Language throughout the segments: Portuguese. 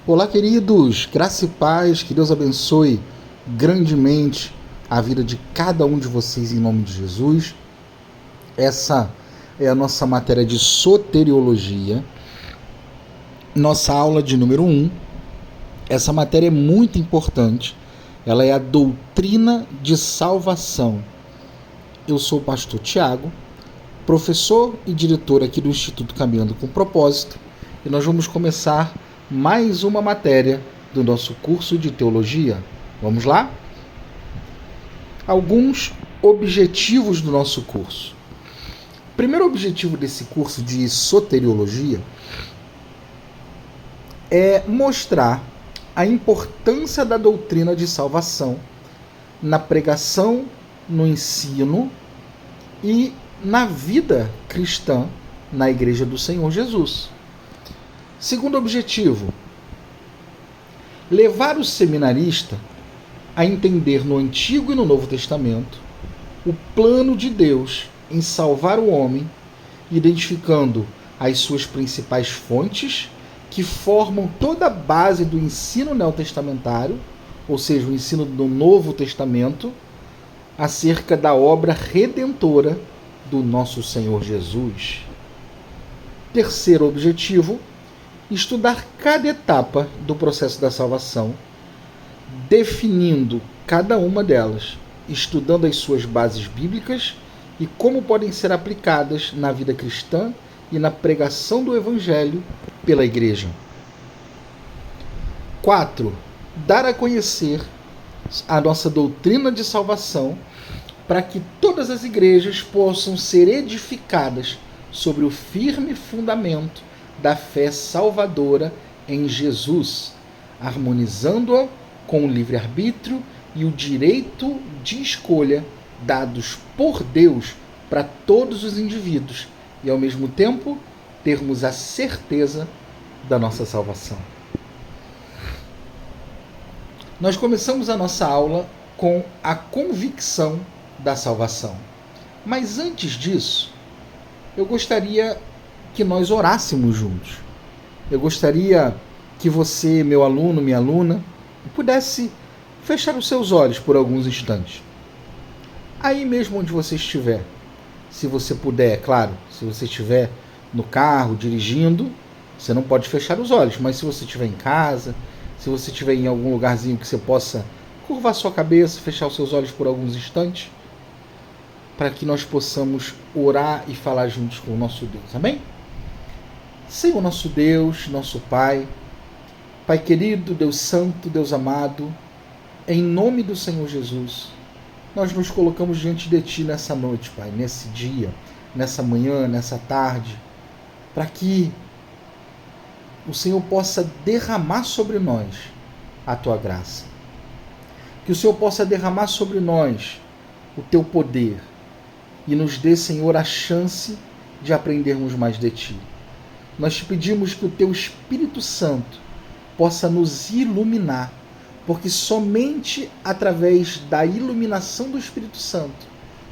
Olá, queridos, graça e paz, que Deus abençoe grandemente a vida de cada um de vocês em nome de Jesus. Essa é a nossa matéria de soteriologia, nossa aula de número 1. Essa matéria é muito importante, ela é a doutrina de salvação. Eu sou o pastor Tiago, professor e diretor aqui do Instituto Caminhando com Propósito, e nós vamos começar mais uma matéria do nosso curso de teologia. Vamos lá? Alguns objetivos do nosso curso. O primeiro objetivo desse curso de soteriologia é mostrar a importância da doutrina de salvação na pregação, no ensino e na vida cristã na Igreja do Senhor Jesus. Segundo objetivo, levar o seminarista a entender no Antigo e no Novo Testamento o plano de Deus em salvar o homem, identificando as suas principais fontes que formam toda a base do ensino neotestamentário, ou seja, o ensino do Novo Testamento, acerca da obra redentora do nosso Senhor Jesus. Terceiro objetivo, estudar cada etapa do processo da salvação, definindo cada uma delas, estudando as suas bases bíblicas e como podem ser aplicadas na vida cristã e na pregação do Evangelho pela Igreja. 4. Dar a conhecer a nossa doutrina de salvação para que todas as igrejas possam ser edificadas sobre o firme fundamento da fé salvadora em Jesus, harmonizando-a com o livre-arbítrio e o direito de escolha dados por Deus para todos os indivíduos e, ao mesmo tempo, termos a certeza da nossa salvação. Nós começamos a nossa aula com a convicção da salvação. Mas antes disso, eu gostaria que nós orássemos juntos. Eu gostaria que você, meu aluno, minha aluna, pudesse fechar os seus olhos por alguns instantes. Aí mesmo onde você estiver, se você puder, é claro, se você estiver no carro, dirigindo, você não pode fechar os olhos, mas se você estiver em casa, se você estiver em algum lugarzinho que você possa curvar sua cabeça, fechar os seus olhos por alguns instantes, para que nós possamos orar e falar juntos com o nosso Deus. Amém? Senhor nosso Deus, nosso Pai, Pai querido, Deus santo, Deus amado, em nome do Senhor Jesus, nós nos colocamos diante de Ti nessa noite, Pai, nesse dia, nessa manhã, nessa tarde, para que o Senhor possa derramar sobre nós a Tua graça. Que o Senhor possa derramar sobre nós o Teu poder e nos dê, Senhor, a chance de aprendermos mais de Ti. Nós te pedimos que o Teu Espírito Santo possa nos iluminar, porque somente através da iluminação do Espírito Santo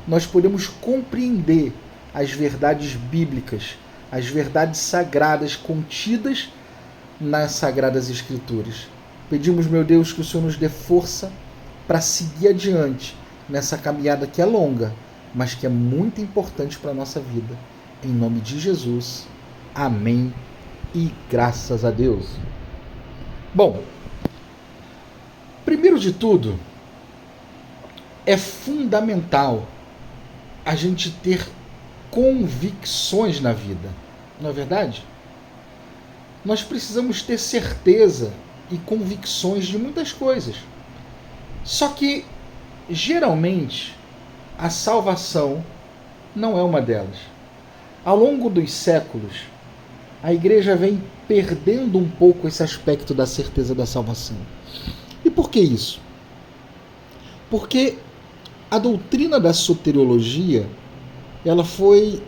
nós podemos compreender as verdades bíblicas, as verdades sagradas contidas nas Sagradas Escrituras. Pedimos, meu Deus, que o Senhor nos dê força para seguir adiante nessa caminhada que é longa, mas que é muito importante para a nossa vida. Em nome de Jesus. Amém e graças a Deus. Bom, primeiro de tudo, é fundamental a gente ter convicções na vida, não é verdade? Nós precisamos ter certeza e convicções de muitas coisas. Só que, geralmente, a salvação não é uma delas. Ao longo dos séculos, a igreja vem perdendo um pouco esse aspecto da certeza da salvação. E por que isso? Porque a doutrina da soteriologia, ela foi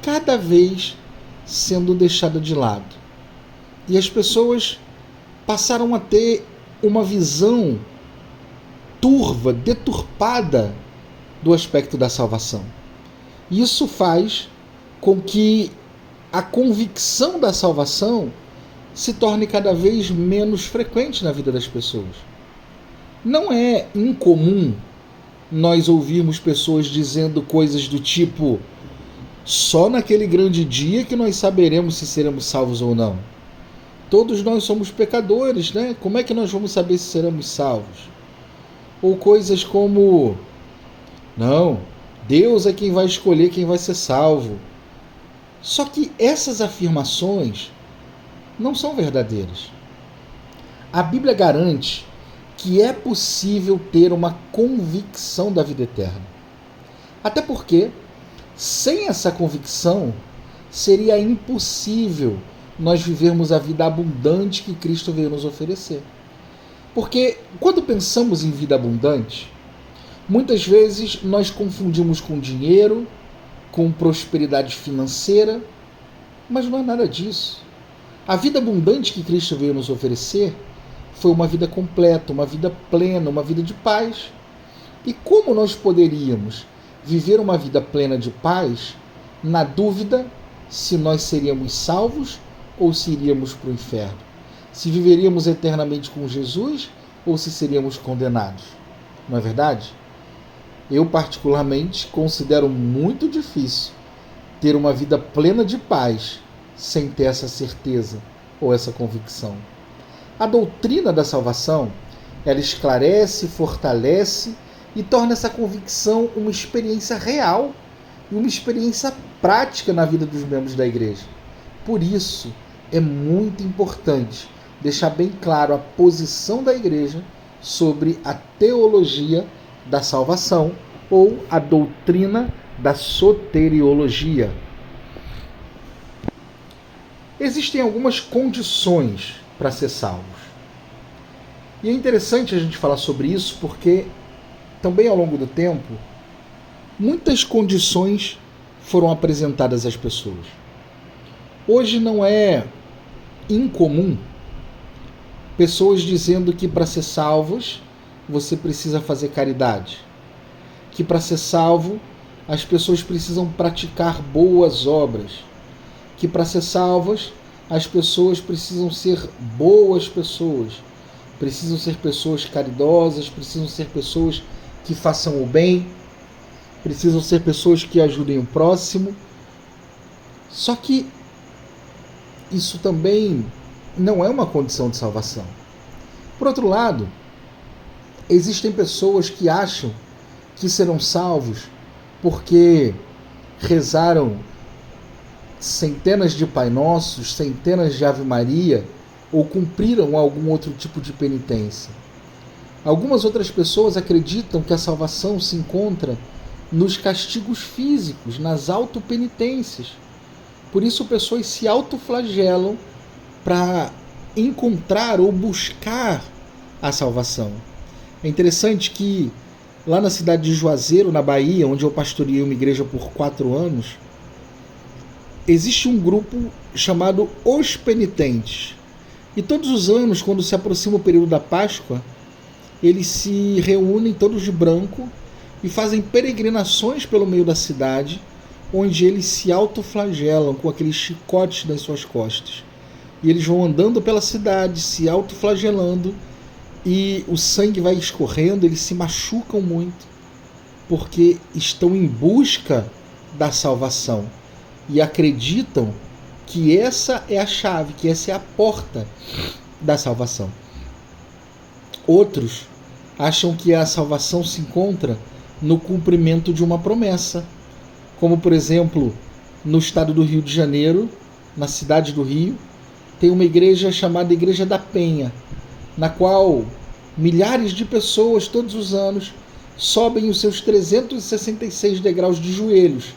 cada vez sendo deixada de lado. E as pessoas passaram a ter uma visão turva, deturpada do aspecto da salvação. Isso faz com que a convicção da salvação se torne cada vez menos frequente na vida das pessoas. Não é incomum nós ouvirmos pessoas dizendo coisas do tipo: só naquele grande dia que nós saberemos se seremos salvos ou não. Todos nós somos pecadores, né? Como é que nós vamos saber se seremos salvos? Ou coisas como: não, Deus é quem vai escolher quem vai ser salvo. Só que essas afirmações não são verdadeiras. A Bíblia garante que é possível ter uma convicção da vida eterna. Até porque, sem essa convicção, seria impossível nós vivermos a vida abundante que Cristo veio nos oferecer. Porque quando pensamos em vida abundante, muitas vezes nós confundimos com dinheiro, com prosperidade financeira, mas não é nada disso. A vida abundante que Cristo veio nos oferecer foi uma vida completa, uma vida plena, uma vida de paz. E como nós poderíamos viver uma vida plena de paz na dúvida se nós seríamos salvos ou se iríamos para o inferno? Se viveríamos eternamente com Jesus ou se seríamos condenados? Não é verdade? Eu, particularmente, considero muito difícil ter uma vida plena de paz sem ter essa certeza ou essa convicção. A doutrina da salvação, ela esclarece, fortalece e torna essa convicção uma experiência real e uma experiência prática na vida dos membros da igreja. Por isso, é muito importante deixar bem claro a posição da igreja sobre a teologia da salvação ou a doutrina da soteriologia. Existem algumas condições para ser salvos. E é interessante a gente falar sobre isso porque também ao longo do tempo muitas condições foram apresentadas às pessoas. Hoje não é incomum pessoas dizendo que para ser salvos você precisa fazer caridade, que para ser salvo as pessoas precisam praticar boas obras, que para ser salvas as pessoas precisam ser boas pessoas, precisam ser pessoas caridosas, precisam ser pessoas que façam o bem, precisam ser pessoas que ajudem o próximo. Só que isso também não é uma condição de salvação. Por outro lado, existem pessoas que acham que serão salvos porque rezaram centenas de Pai Nossos, centenas de Ave Maria, ou cumpriram algum outro tipo de penitência. Algumas outras pessoas acreditam que a salvação se encontra nos castigos físicos, nas autopenitências. Por isso pessoas se autoflagelam para encontrar ou buscar a salvação. É interessante que lá na cidade de Juazeiro, na Bahia, onde eu pastoreei uma igreja por 4 anos, existe um grupo chamado Os Penitentes. E todos os anos, quando se aproxima o período da Páscoa, eles se reúnem todos de branco e fazem peregrinações pelo meio da cidade, onde eles se autoflagelam com aqueles chicotes nas suas costas. E eles vão andando pela cidade, se autoflagelando, e o sangue vai escorrendo, eles se machucam muito, porque estão em busca da salvação. E acreditam que essa é a chave, que essa é a porta da salvação. Outros acham que a salvação se encontra no cumprimento de uma promessa. Como, por exemplo, no estado do Rio de Janeiro, na cidade do Rio, tem uma igreja chamada Igreja da Penha, na qual milhares de pessoas todos os anos sobem os seus 366 degraus de joelhos,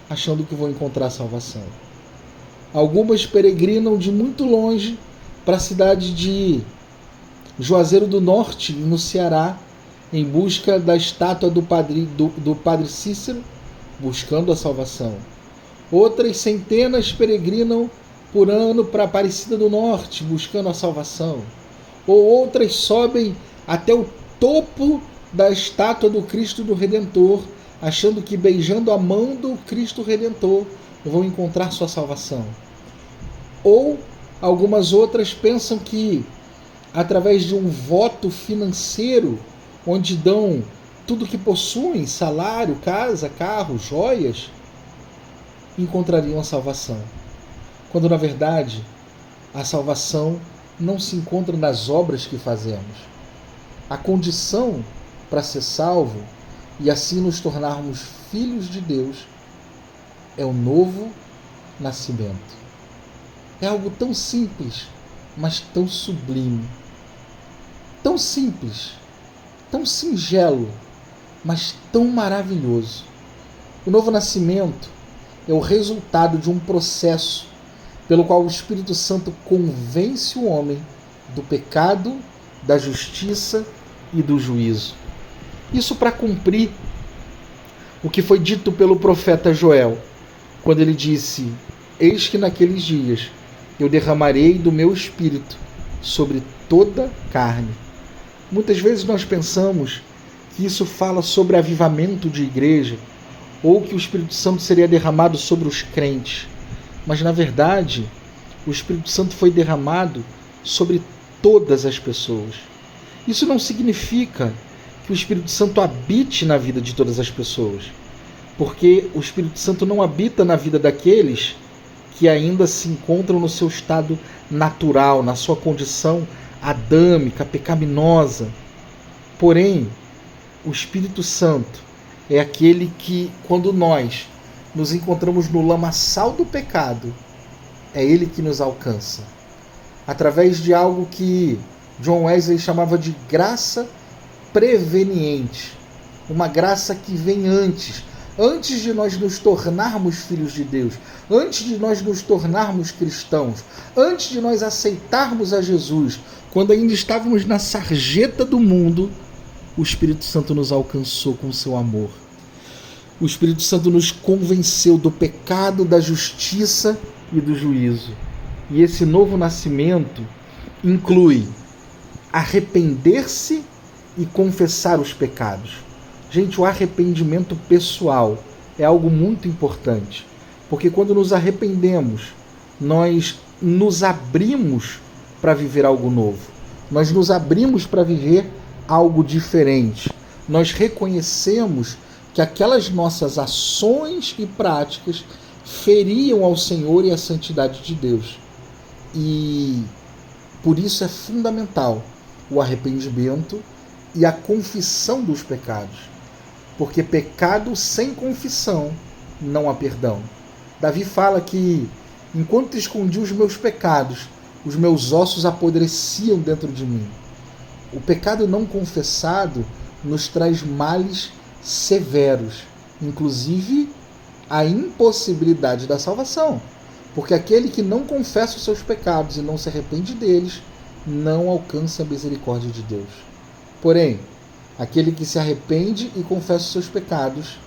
achando que vão encontrar a salvação. Algumas peregrinam de muito longe para a cidade de Juazeiro do Norte, no Ceará, em busca da estátua do padre Cícero, buscando a salvação. Outras centenas peregrinam por ano para Aparecida do Norte, buscando a salvação. Ou outras sobem até o topo da estátua do Cristo do Redentor, achando que beijando a mão do Cristo Redentor vão encontrar sua salvação. Ou Algumas outras pensam que, através de um voto financeiro, onde dão tudo que possuem, salário, casa, carro, joias, encontrariam a salvação. Quando, na verdade, a salvação não se encontra nas obras que fazemos. A condição para ser salvo e assim nos tornarmos filhos de Deus é o novo nascimento. É algo tão simples, mas tão sublime. Tão simples, tão singelo, mas tão maravilhoso. O novo nascimento é o resultado de um processo pelo qual o Espírito Santo convence o homem do pecado, da justiça e do juízo. Isso para cumprir o que foi dito pelo profeta Joel, quando ele disse: eis que naqueles dias eu derramarei do meu Espírito sobre toda carne. Muitas vezes nós pensamos que isso fala sobre avivamento de igreja, ou que o Espírito Santo seria derramado sobre os crentes. Mas, na verdade, o Espírito Santo foi derramado sobre todas as pessoas. Isso não significa que o Espírito Santo habite na vida de todas as pessoas, porque o Espírito Santo não habita na vida daqueles que ainda se encontram no seu estado natural, na sua condição adâmica, pecaminosa. Porém, o Espírito Santo é aquele que, quando nós nos encontramos no lamaçal do pecado, é ele que nos alcança. Através de algo que John Wesley chamava de graça preveniente. Uma graça que vem antes de nós nos tornarmos filhos de Deus, antes de nós nos tornarmos cristãos, antes de nós aceitarmos a Jesus, quando ainda estávamos na sarjeta do mundo, o Espírito Santo nos alcançou com seu amor. O Espírito Santo nos convenceu do pecado, da justiça e do juízo. E esse novo nascimento inclui arrepender-se e confessar os pecados. Gente, o arrependimento pessoal é algo muito importante, porque quando nos arrependemos, nós nos abrimos para viver algo novo. Nós nos abrimos para viver algo diferente. Nós reconhecemos que aquelas nossas ações e práticas feriam ao Senhor e à santidade de Deus. E por isso é fundamental o arrependimento e a confissão dos pecados. Porque pecado sem confissão não há perdão. Davi fala que, enquanto escondi os meus pecados, os meus ossos apodreciam dentro de mim. O pecado não confessado nos traz males severos, inclusive a impossibilidade da salvação. Porque aquele que não confessa os seus pecados e não se arrepende deles, não alcança a misericórdia de Deus. Porém, aquele que se arrepende e confessa os seus pecados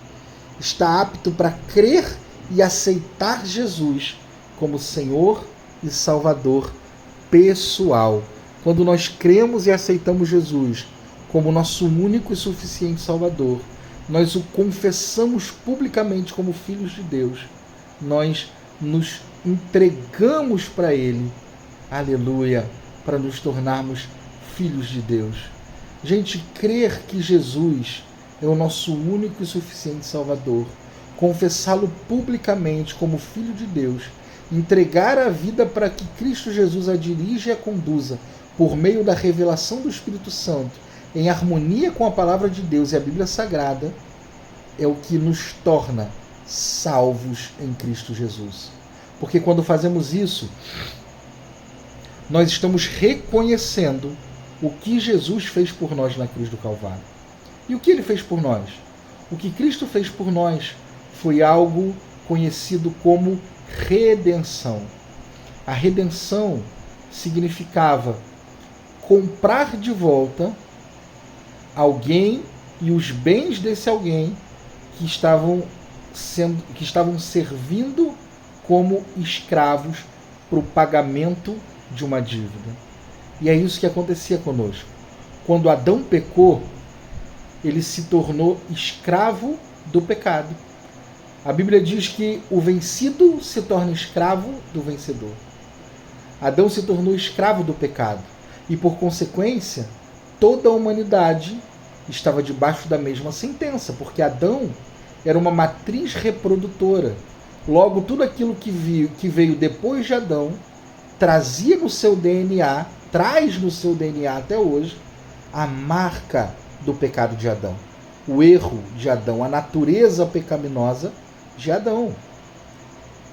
está apto para crer e aceitar Jesus como Senhor e Salvador pessoal. Quando nós cremos e aceitamos Jesus como nosso único e suficiente Salvador, nós o confessamos publicamente como filhos de Deus, nós nos entregamos para Ele, aleluia, para nos tornarmos filhos de Deus. Gente, crer que Jesus é o nosso único e suficiente Salvador, confessá-lo publicamente como Filho de Deus, entregar a vida para que Cristo Jesus a dirija e a conduza por meio da revelação do Espírito Santo, em harmonia com a Palavra de Deus e a Bíblia Sagrada, é o que nos torna salvos em Cristo Jesus. Porque quando fazemos isso, nós estamos reconhecendo o que Jesus fez por nós na cruz do Calvário. E o que ele fez por nós? O que Cristo fez por nós foi algo conhecido como redenção. A redenção significava comprar de volta alguém e os bens desse alguém que estavam servindo como escravos para o pagamento de uma dívida. E é isso que acontecia conosco. Quando Adão pecou, ele se tornou escravo do pecado. A Bíblia diz que o vencido se torna escravo do vencedor. Adão se tornou escravo do pecado e, por consequência, toda a humanidade estava debaixo da mesma sentença, porque Adão era uma matriz reprodutora. Logo, tudo aquilo que veio depois de Adão trazia no seu DNA, traz no seu DNA até hoje, a marca do pecado de Adão, o erro de Adão, a natureza pecaminosa de Adão.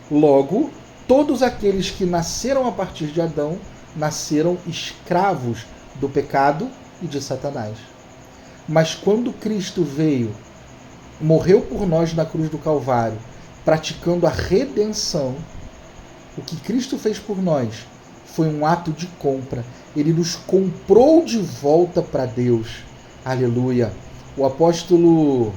Logo, todos aqueles que nasceram a partir de Adão nasceram escravos do pecado e de Satanás. Mas quando Cristo veio, morreu por nós na cruz do Calvário, praticando a redenção, o que Cristo fez por nós foi um ato de compra. Ele nos comprou de volta para Deus. Aleluia. O apóstolo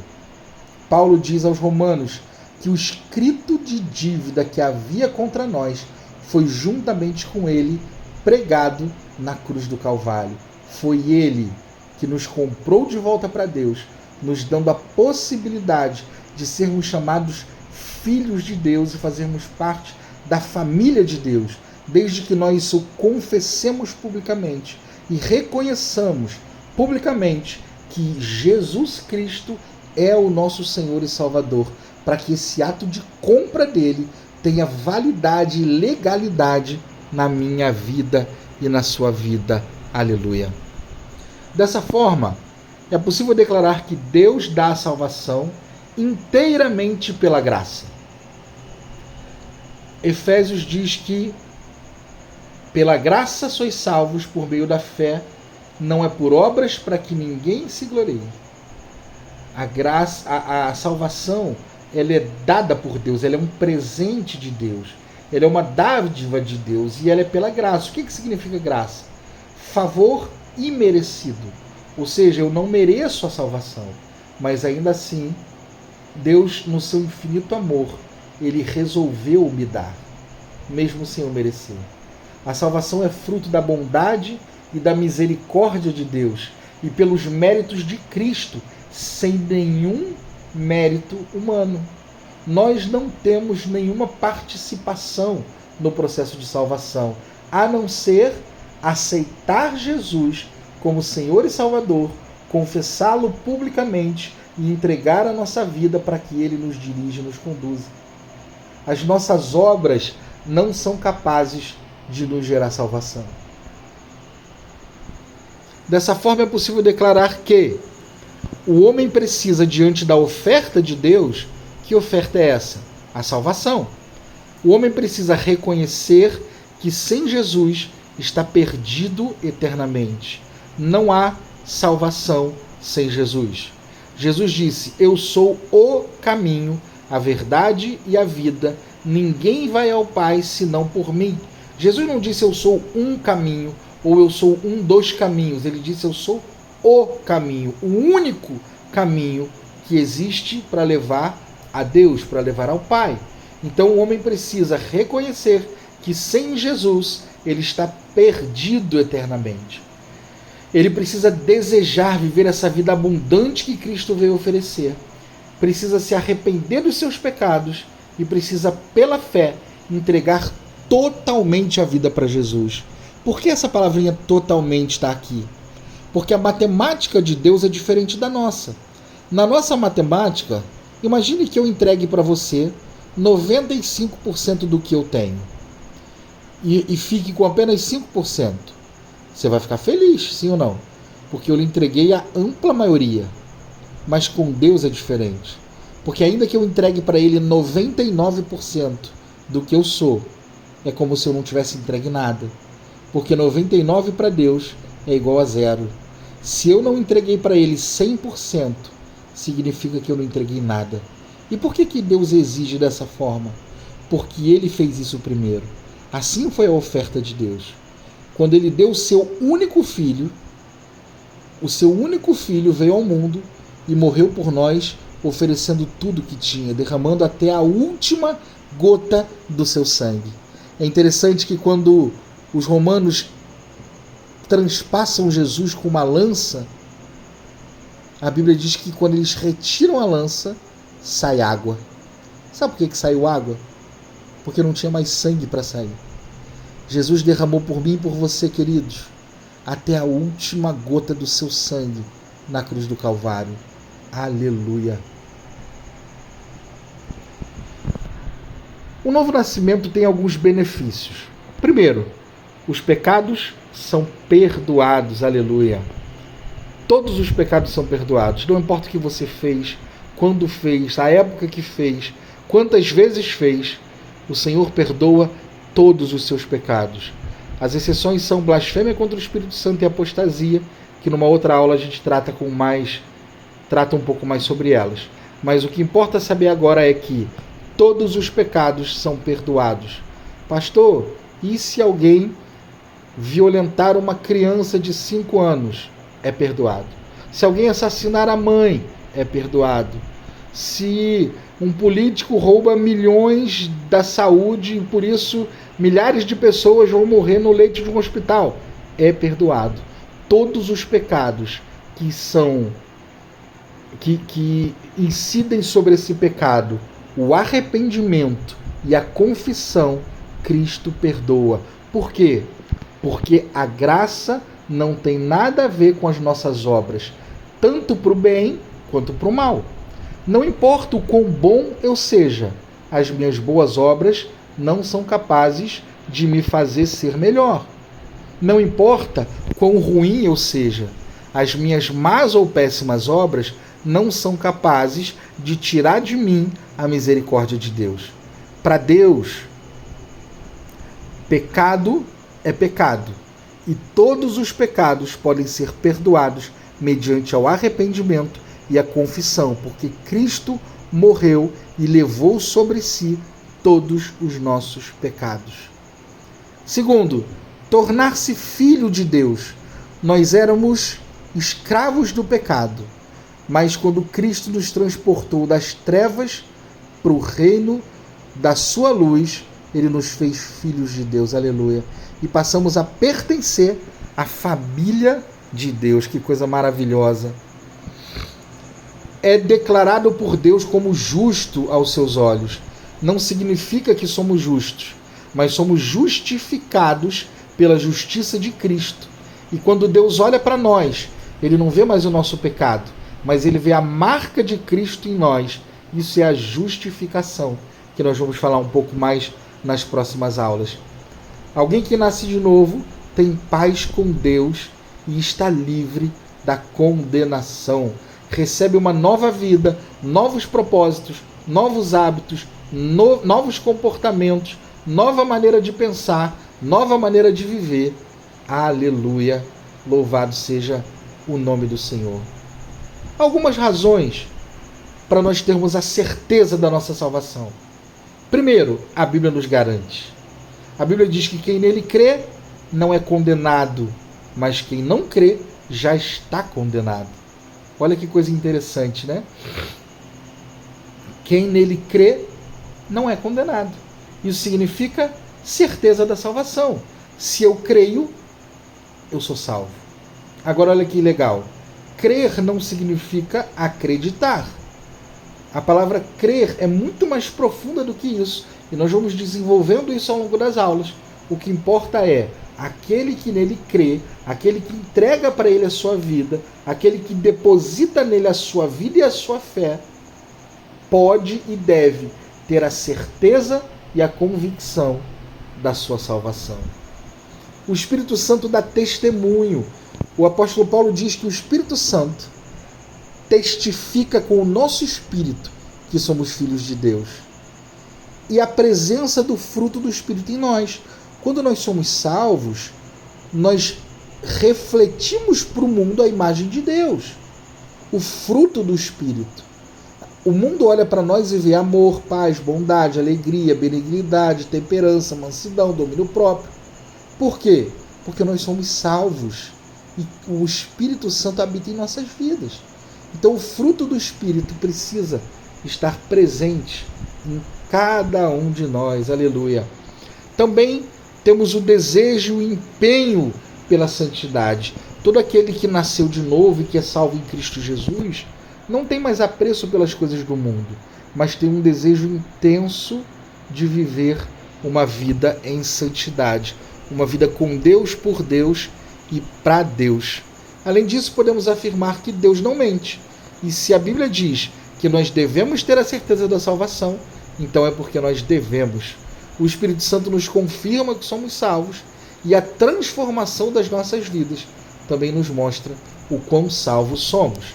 Paulo diz aos Romanos que o escrito de dívida que havia contra nós foi juntamente com ele pregado na cruz do Calvário. Foi ele que nos comprou de volta para Deus, nos dando a possibilidade de sermos chamados filhos de Deus e fazermos parte da família de Deus, desde que nós isso confessemos publicamente e reconheçamos publicamente que Jesus Cristo é o nosso Senhor e Salvador, para que esse ato de compra dele tenha validade e legalidade na minha vida e na sua vida. Aleluia. Dessa forma, é possível declarar que Deus dá a salvação inteiramente pela graça. Efésios diz que pela graça sois salvos por meio da fé, não é por obras para que ninguém se glorie. A graça, a salvação, ela é dada por Deus, ela é um presente de Deus, ela é uma dádiva de Deus e ela é pela graça. O que significa graça? Favor imerecido, ou seja, eu não mereço a salvação, mas ainda assim, Deus, no seu infinito amor, ele resolveu me dar, mesmo sem eu merecer. A salvação é fruto da bondade e da misericórdia de Deus e pelos méritos de Cristo, sem nenhum mérito humano. Nós não temos nenhuma participação no processo de salvação, a não ser aceitar Jesus como Senhor e Salvador, confessá-lo publicamente e entregar a nossa vida para que ele nos dirija e nos conduza. As nossas obras não são capazes de nos gerar salvação. Dessa forma é possível declarar que o homem precisa, diante da oferta de Deus, que oferta é essa? A salvação. O homem precisa reconhecer que sem Jesus está perdido eternamente. Não há salvação sem Jesus. Jesus disse: eu sou o caminho, a verdade e a vida. Ninguém vai ao Pai senão por mim. Jesus não disse eu sou um caminho ou eu sou um dos caminhos. Ele disse eu sou o caminho, o único caminho que existe para levar a Deus, para levar ao Pai. Então o homem precisa reconhecer que sem Jesus ele está perdido eternamente. Ele precisa desejar viver essa vida abundante que Cristo veio oferecer. Precisa se arrepender dos seus pecados e precisa, pela fé, entregar totalmente a vida para Jesus. Por que essa palavrinha totalmente está aqui? Porque a matemática de Deus é diferente da nossa. Na nossa matemática, imagine que eu entregue para você 95% do que eu tenho e fique com apenas 5%. Você vai ficar feliz, sim ou não? Porque eu lhe entreguei a ampla maioria. Mas com Deus é diferente. Porque ainda que eu entregue para ele 99% do que eu sou, é como se eu não tivesse entregue nada. Porque 99 para Deus é igual a 0. Se eu não entreguei para ele 100%, significa que eu não entreguei nada. E por que Deus exige dessa forma? Porque ele fez isso primeiro. Assim foi a oferta de Deus. Quando ele deu o seu único filho veio ao mundo e morreu por nós, oferecendo tudo que tinha, derramando até a última gota do seu sangue. É interessante que quando os romanos transpassam Jesus com uma lança, a Bíblia diz que quando eles retiram a lança, sai água. Sabe por que saiu água? Porque não tinha mais sangue para sair. Jesus derramou por mim e por você, queridos, até a última gota do seu sangue na cruz do Calvário. Aleluia! O novo nascimento tem alguns benefícios. Primeiro, os pecados são perdoados. Aleluia! Todos os pecados são perdoados. Não importa o que você fez, quando fez, a época que fez, quantas vezes fez, o Senhor perdoa todos os seus pecados. As exceções são blasfêmia contra o Espírito Santo e apostasia, que numa outra aula a gente trata um pouco mais sobre elas. Mas o que importa saber agora é que todos os pecados são perdoados. Pastor, e se alguém violentar uma criança de 5 anos? É perdoado. Se alguém assassinar a mãe, é perdoado. Se um político rouba milhões da saúde e por isso milhares de pessoas vão morrer no leito de um hospital, é perdoado. Todos os pecados que incidem sobre esse pecado, o arrependimento e a confissão, Cristo perdoa. Por quê? Porque a graça não tem nada a ver com as nossas obras, tanto para o bem quanto para o mal. Não importa o quão bom eu seja, as minhas boas obras não são capazes de me fazer ser melhor. Não importa quão ruim eu seja, as minhas más ou péssimas obras não são capazes de tirar de mim a misericórdia de Deus. Para Deus, pecado é pecado, e todos os pecados podem ser perdoados mediante ao arrependimento e a confissão, porque Cristo morreu e levou sobre si todos os nossos pecados. Segundo, tornar-se filho de Deus. Nós éramos escravos do pecado, mas quando Cristo nos transportou das trevas para o reino da sua luz, ele nos fez filhos de Deus, aleluia, e passamos a pertencer à família de Deus. Que coisa maravilhosa! É declarado por Deus como justo aos seus olhos. Não significa que somos justos, mas somos justificados pela justiça de Cristo. E quando Deus olha para nós, ele não vê mais o nosso pecado, mas ele vê a marca de Cristo em nós. Isso é a justificação, que nós vamos falar um pouco mais nas próximas aulas. Alguém que nasce de novo tem paz com Deus e está livre da condenação. Recebe uma nova vida, novos propósitos, novos hábitos, novos comportamentos, nova maneira de pensar, nova maneira de viver. Aleluia! Louvado seja o nome do Senhor. Algumas razões para nós termos a certeza da nossa salvação. Primeiro, a Bíblia nos garante. A Bíblia diz que quem nele crê não é condenado, mas quem não crê já está condenado. Olha que coisa interessante, né? Quem nele crê não é condenado. Isso significa certeza da salvação. Se eu creio, eu sou salvo. Agora olha que legal. Crer não significa acreditar. A palavra crer é muito mais profunda do que isso. E nós vamos desenvolvendo isso ao longo das aulas. O que importa é aquele que nele crê, aquele que entrega para ele a sua vida, aquele que deposita nele a sua vida e a sua fé, pode e deve ter a certeza e a convicção da sua salvação. O Espírito Santo dá testemunho. O apóstolo Paulo diz que o Espírito Santo testifica com o nosso espírito que somos filhos de Deus. E a presença do fruto do Espírito em nós. Quando nós somos salvos, nós refletimos para o mundo a imagem de Deus, o fruto do Espírito. O mundo olha para nós e vê amor, paz, bondade, alegria, benignidade, temperança, mansidão, domínio próprio. Por quê? Porque nós somos salvos e o Espírito Santo habita em nossas vidas. Então o fruto do Espírito precisa estar presente em cada um de nós. Aleluia. Também temos o desejo e o empenho pela santidade. Todo aquele que nasceu de novo e que é salvo em Cristo Jesus não tem mais apreço pelas coisas do mundo, mas tem um desejo intenso de viver uma vida em santidade. uma vida com Deus, por Deus e para Deus. Além disso, podemos afirmar que Deus não mente. E se a Bíblia diz que nós devemos ter a certeza da salvação, então é porque nós devemos. O Espírito Santo nos confirma que somos salvos e a transformação das nossas vidas também nos mostra o quão salvos somos.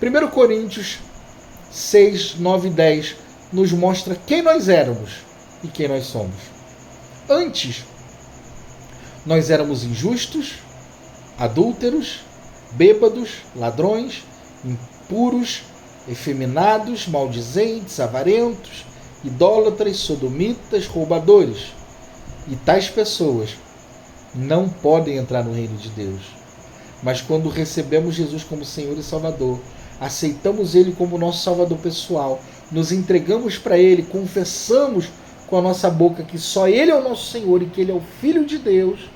1 Coríntios 6, 9 e 10 nos mostra quem nós éramos e quem nós somos. Antes, nós éramos injustos, adúlteros, bêbados, ladrões, impuros, efeminados, maldizentes, avarentos, idólatras, sodomitas, roubadores. E tais pessoas não podem entrar no reino de Deus. Mas quando recebemos Jesus como Senhor e Salvador, aceitamos Ele como nosso Salvador pessoal, nos entregamos para Ele, confessamos com a nossa boca que só Ele é o nosso Senhor e que Ele é o Filho de Deus,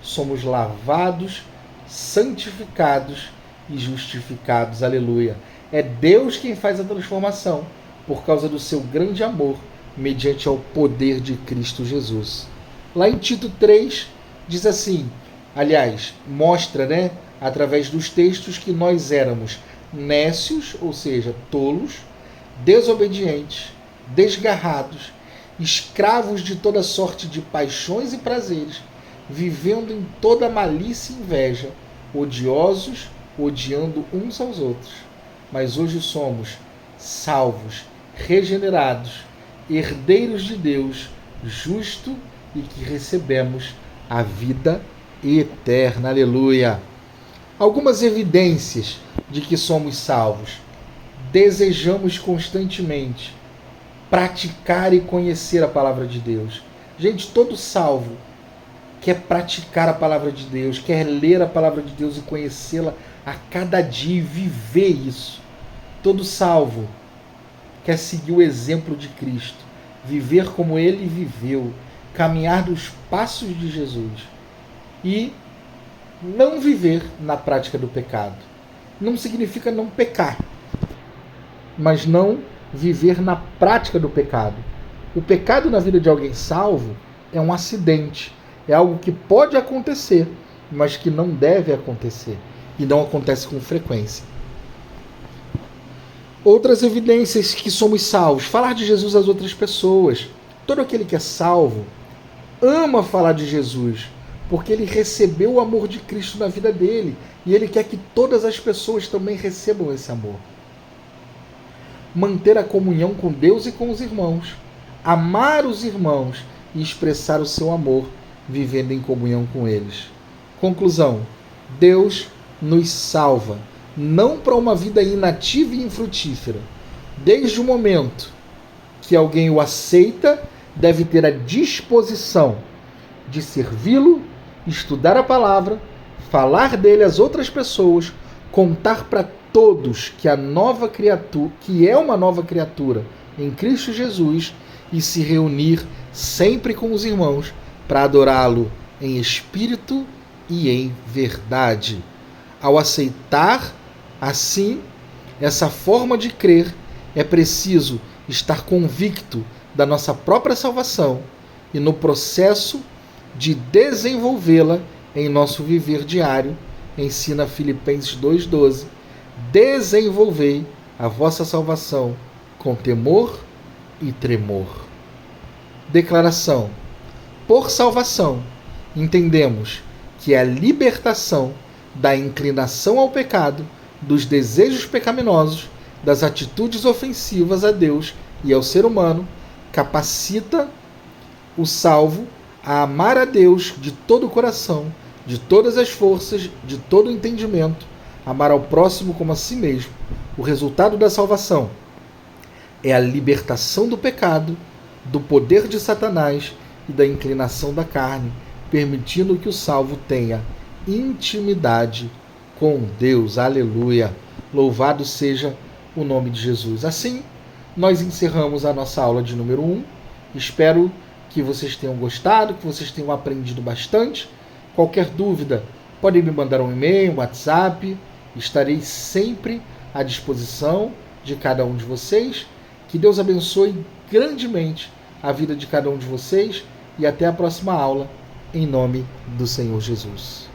somos lavados, santificados e justificados. Aleluia! É Deus quem faz a transformação por causa do seu grande amor, mediante ao poder de Cristo Jesus. Lá em Tito 3, diz assim, aliás, mostra, através dos textos que nós éramos nécios, ou seja, tolos, desobedientes, desgarrados, escravos de toda sorte de paixões e prazeres, vivendo em toda malícia e inveja, odiosos, odiando uns aos outros. Mas hoje somos salvos, regenerados, herdeiros de Deus, justo e que recebemos a vida eterna. Aleluia! Algumas evidências de que somos salvos. Desejamos constantemente praticar e conhecer a palavra de Deus. Gente, todo salvo quer praticar a palavra de Deus, quer ler a palavra de Deus e conhecê-la a cada dia e viver isso. Todo salvo quer seguir o exemplo de Cristo, viver como Ele viveu, caminhar nos passos de Jesus e não viver na prática do pecado. Não significa não pecar, mas não viver na prática do pecado. O pecado na vida de alguém salvo é um acidente, é algo que pode acontecer, mas que não deve acontecer e não acontece com frequência. Outras evidências que somos salvos. Falar de Jesus às outras pessoas. Todo aquele que é salvo ama falar de Jesus, porque ele recebeu o amor de Cristo na vida dele e ele quer que todas as pessoas também recebam esse amor. Manter a comunhão com Deus e com os irmãos. Amar os irmãos e expressar o seu amor, vivendo em comunhão com eles. Conclusão: Deus nos salva, não para uma vida inativa e infrutífera. Desde o momento que alguém o aceita, deve ter a disposição de servi-lo, estudar a palavra, falar dele às outras pessoas, contar para todos que é uma nova criatura em Cristo Jesus e se reunir sempre com os irmãos para adorá-lo em espírito e em verdade. Ao aceitar, assim, essa forma de crer, é preciso estar convicto da nossa própria salvação e no processo de desenvolvê-la em nosso viver diário, ensina Filipenses 2,12. Desenvolvei a vossa salvação com temor e tremor. Declaração: por salvação, entendemos que é a libertação da inclinação ao pecado, dos desejos pecaminosos, das atitudes ofensivas a Deus e ao ser humano, capacita o salvo a amar a Deus de todo o coração, de todas as forças, de todo o entendimento, amar ao próximo como a si mesmo. O resultado da salvação é a libertação do pecado, do poder de Satanás e da inclinação da carne, permitindo que o salvo tenha intimidade com Deus. Aleluia! Louvado seja o nome de Jesus. Assim, nós encerramos a nossa aula de número 1. Espero que vocês tenham gostado, que vocês tenham aprendido bastante. Qualquer dúvida, podem me mandar um e-mail, um WhatsApp. Estarei sempre à disposição de cada um de vocês. Que Deus abençoe grandemente a vida de cada um de vocês e até a próxima aula, em nome do Senhor Jesus.